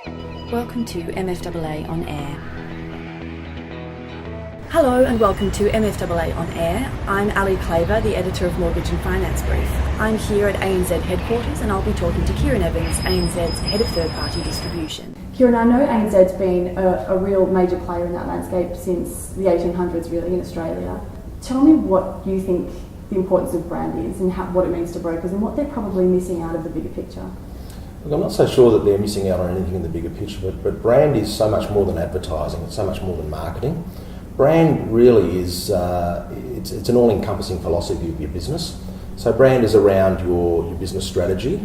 Welcome to MFAA On Air. Hello and welcome to MFAA On Air. I'm Ali Claver, the editor of Mortgage and Finance Brief. I'm here at ANZ headquarters and I'll be talking to Kieran Evans, ANZ's head of third-party distribution. Kieran, I know ANZ's been a real major player in that landscape since the 1800s really in Australia. Tell me what you think the importance of brand is and what it means to brokers and what they're probably missing out of the bigger picture. Look, I'm not so sure that they're missing out on anything in the bigger picture, but brand is so much more than advertising, it's so much more than marketing. Brand really is, it's an all-encompassing philosophy of your business. So brand is around your business strategy,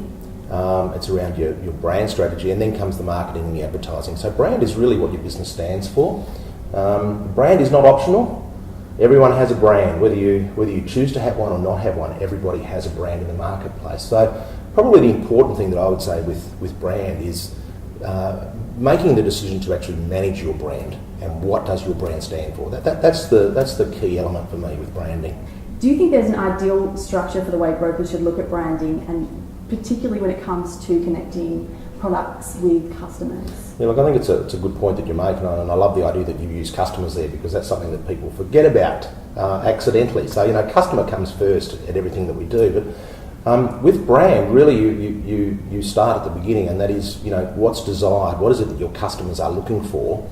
it's around your brand strategy, and then comes the marketing and the advertising. So brand is really what your business stands for. Brand is not optional. Everyone has a brand, whether you choose to have one or not have one, everybody has a brand in the marketplace. So probably the important thing that I would say with brand is making the decision to actually manage your brand and what does your brand stand for. That's the key element for me with branding. Do you think there's an ideal structure for the way brokers should look at branding, and particularly when it comes to connecting products with customers? Yeah, look, I think it's a good point that you're making, and I love the idea that you use customers there because that's something that people forget about accidentally. So, customer comes first at everything that we do, but with brand, really you start at the beginning, and that is, what's desired, what is it that your customers are looking for.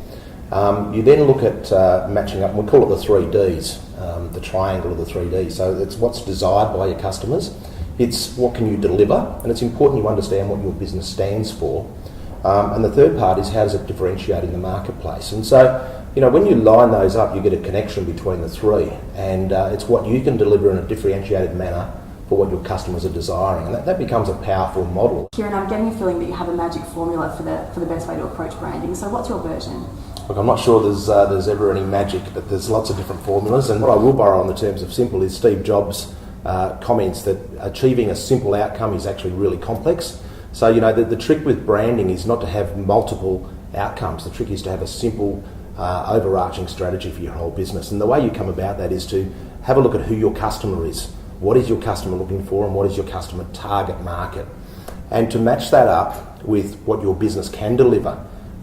You then look at matching up, and we call it the 3Ds, the triangle of the 3Ds. So it's what's desired by your customers, it's what can you deliver, and it's important you understand what your business stands for. And the third part is how does it differentiate in the marketplace. And so, when you line those up, you get a connection between the three, and it's what you can deliver in a differentiated manner for what your customers are desiring, and that becomes a powerful model. Kieran, I'm getting a feeling that you have a magic formula for the best way to approach branding. So what's your version? Look, I'm not sure there's ever any magic, but there's lots of different formulas, and what I will borrow on the terms of simple is Steve Jobs' comments that achieving a simple outcome is actually really complex. So, the trick with branding is not to have multiple outcomes. The trick is to have a simple, overarching strategy for your whole business. And the way you come about that is to have a look at who your customer is. What is your customer looking for, and what is your customer target market? And to match that up with what your business can deliver.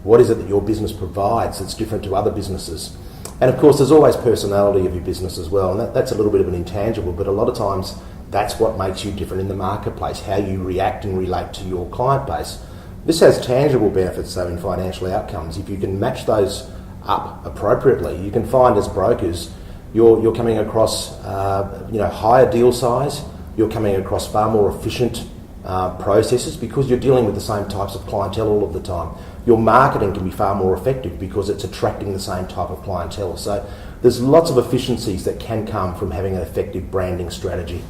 What is it that your business provides that's different to other businesses? And of course, there's always personality of your business as well, and that's a little bit of an intangible, but a lot of times that's what makes you different in the marketplace, how you react and relate to your client base. This has tangible benefits, though, in financial outcomes. If you can match those up appropriately, you can find as brokers, you're coming across higher deal size, you're coming across far more efficient processes because you're dealing with the same types of clientele all of the time. Your marketing can be far more effective because it's attracting the same type of clientele. So there's lots of efficiencies that can come from having an effective branding strategy.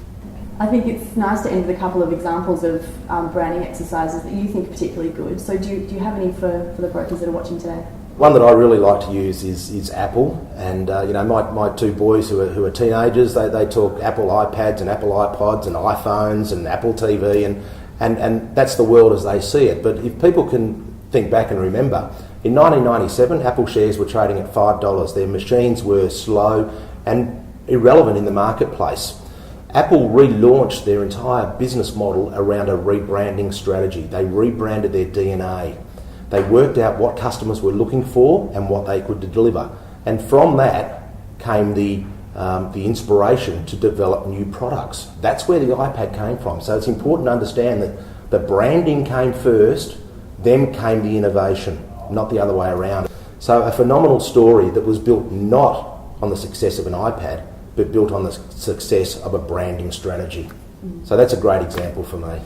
I think it's nice to end with a couple of examples of branding exercises that you think are particularly good. So do you have any for the brokers that are watching today? One that I really like to use is Apple, and my two boys who are teenagers, they talk Apple iPads and Apple iPods and iPhones and Apple TV, and that's the world as they see it. But if people can think back and remember, in 1997 Apple shares were trading at $5. Their machines were slow and irrelevant in the marketplace. Apple relaunched their entire business model around a rebranding strategy. They rebranded their DNA. They worked out what customers were looking for and what they could deliver. And from that came the inspiration to develop new products. That's where the iPad came from. So it's important to understand that the branding came first, then came the innovation, not the other way around. So a phenomenal story that was built not on the success of an iPad, but built on the success of a branding strategy. So that's a great example for me.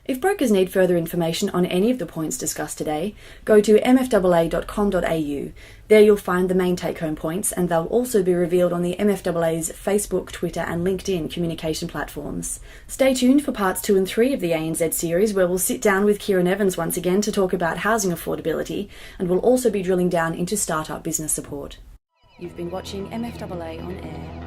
If brokers need further information on any of the points discussed today, go to mfaa.com.au. There you'll find the main take-home points, and they'll also be revealed on the MFAA's Facebook, Twitter and LinkedIn communication platforms. Stay tuned for parts 2 and 3 of the ANZ series, where we'll sit down with Kieran Evans once again to talk about housing affordability, and we'll also be drilling down into startup business support. You've been watching MFAA On Air.